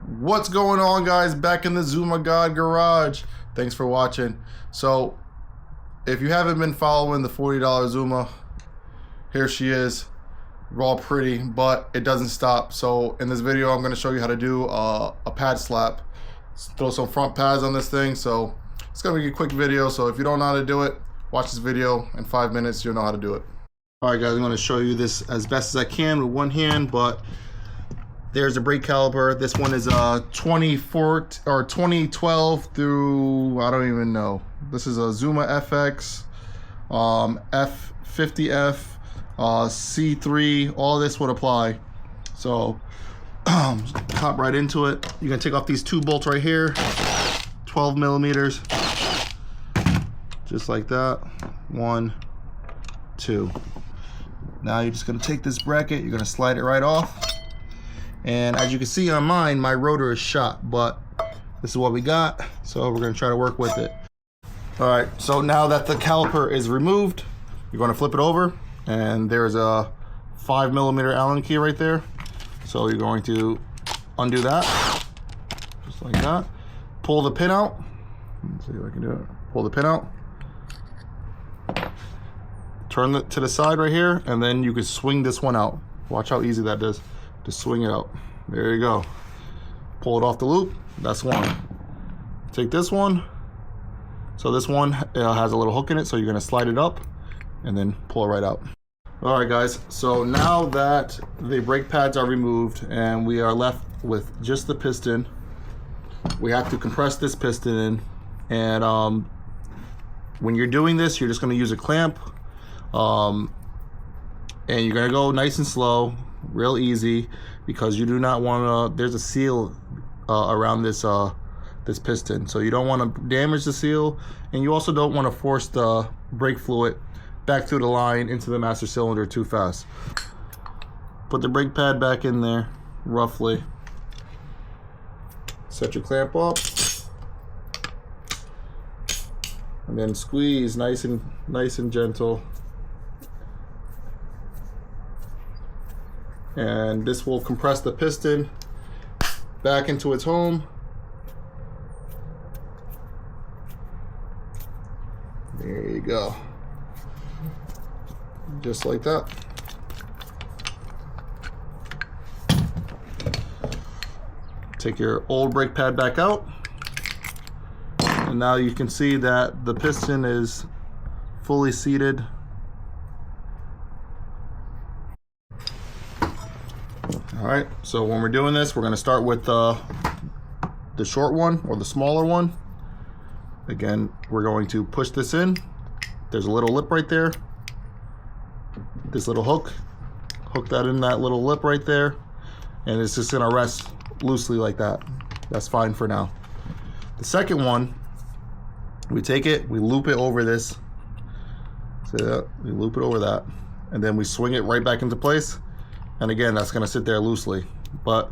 What's going on, guys? Back in the ZUMA GAWD garage. Thanks for watching. So if you haven't been following the $40 ZUMA, here she is. We're all pretty, but it doesn't stop. So in this video, I'm going to show you how to do a pad slap. Let's throw some front pads on this thing. So it's going to be a quick video. So if you don't know how to do it, watch this video. In 5 minutes, you'll know how to do it. All right, guys, I'm going to show you this as best as I can with one hand, but there's a brake caliper. This one is 2012 through, I don't even know. This is a ZUMA FX, F50F, C3. All this would apply. So hop right into it. You're gonna take off these two bolts right here, 12 millimeters, just like that. 1, 2. Now you're just gonna take this bracket. You're gonna slide it right off. And as you can see on mine, my rotor is shot, but this is what we got. So we're gonna try to work with it. All right, so now that the caliper is removed, you're gonna flip it over, and there's a 5 millimeter Allen key right there. So you're going to undo that, just like that. Pull the pin out. Let's see if I can do it. Pull the pin out. Turn it to the side right here, and then you can swing this one out. Watch how easy that is. Just swing it out. There you go. Pull it off the loop. That's one. Take this one. So this one has a little hook in it, so you're gonna slide it up and then pull it right out. All right, guys. So now that the brake pads are removed and we are left with just the piston, we have to compress this piston in. And when you're doing this, you're just gonna use a clamp, and you're gonna go nice and slow. Real easy, because you do not want to, there's a seal around this this piston, so you don't want to damage the seal, and you also don't want to force the brake fluid back through the line into the master cylinder too fast. Put the brake pad back in there roughly, set your clamp up, and then squeeze nice and gentle. And this will compress the piston back into its home. There you go. Just like that. Take your old brake pad back out. And now you can see that the piston is fully seated. All right, so when we're doing this, we're going to start with the short one, or the smaller one. Again, we're going to push this in. There's a little lip right there. This little hook that in that little lip right there, and it's just going to rest loosely like that. That's fine for now. The second one, we take it, we loop it over this. See that? We loop it over that, and then we swing it right back into place. And again, that's going to sit there loosely, but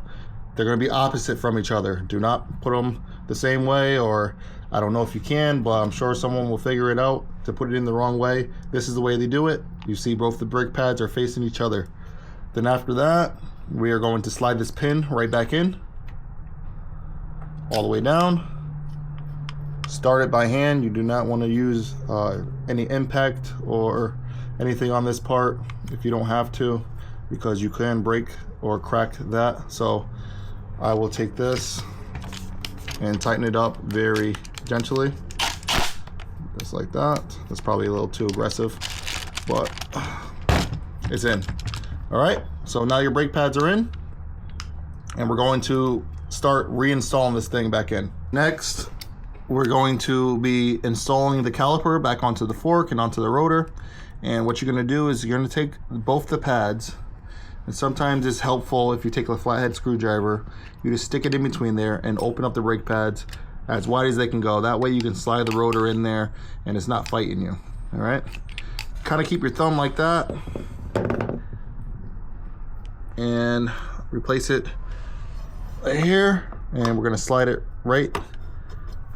they're going to be opposite from each other. Do not put them the same way, or I don't know if you can, but I'm sure someone will figure it out to put it in the wrong way. This is the way they do it. You see both the brake pads are facing each other. Then after that, we are going to slide this pin right back in, all the way down. Start it by hand. You do not want to use any impact or anything on this part if you don't have to, because you can break or crack that. So I will take this and tighten it up very gently, just like that. That's probably a little too aggressive, but it's in. All right, so now your brake pads are in, and we're going to start reinstalling this thing back in. Next, we're going to be installing the caliper back onto the fork and onto the rotor. And what you're gonna do is you're gonna take both the pads, and sometimes it's helpful if you take a flathead screwdriver, you just stick it in between there and open up the brake pads as wide as they can go. That way you can slide the rotor in there and it's not fighting you. All right, kind of keep your thumb like that and replace it right here, and we're gonna slide it right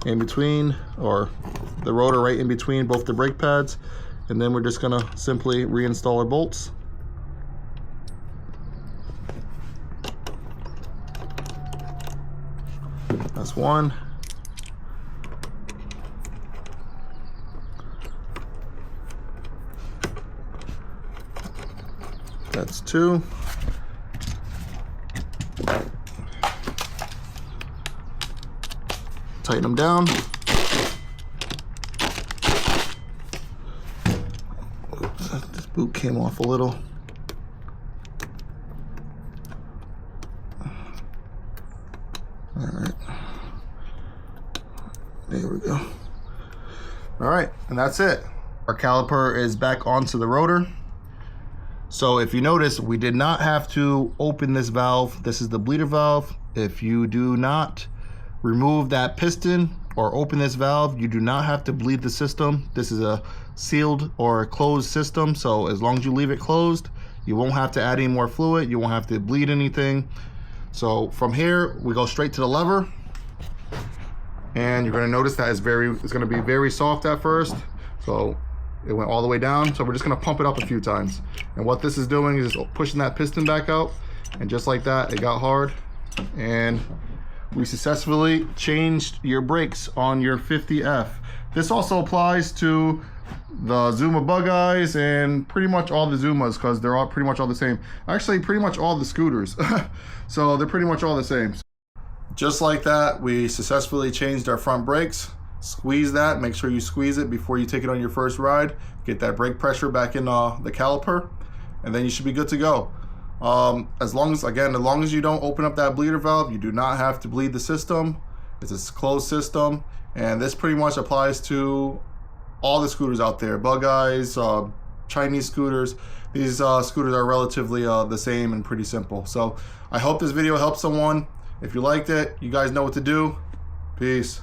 in between, or the rotor right in between both the brake pads, and then we're just gonna simply reinstall our bolts. That's one. That's two. Tighten them down. Oops, this boot came off a little. All right. There we go. All right, and that's it. Our caliper is back onto the rotor. So if you notice, we did not have to open this valve. This is the bleeder valve. If you do not remove that piston or open this valve, you do not have to bleed the system. This is a sealed or a closed system, so as long as you leave it closed, you won't have to add any more fluid. You won't have to bleed anything. So from here, we go straight to the lever, and you're going to notice that it's going to be very soft at first. So it went all the way down, so we're just going to pump it up a few times. And what this is doing is pushing that piston back out, and just like that, it got hard, and we successfully changed your brakes on your 50F. This also applies to the ZUMA bug eyes and pretty much all the ZUMAs, because they're all pretty much all the same. Actually, pretty much all the scooters. So they're pretty much all the same. Just like that, we successfully changed our front brakes. Squeeze that, make sure you squeeze it before you take it on your first ride. Get that brake pressure back in the caliper, and then you should be good to go. As long as you don't open up that bleeder valve, you do not have to bleed the system. It's a closed system, and this pretty much applies to all the scooters out there. Bug eyes, Chinese scooters. These scooters are relatively the same and pretty simple. So I hope this video helped someone. If you liked it, you guys know what to do. Peace.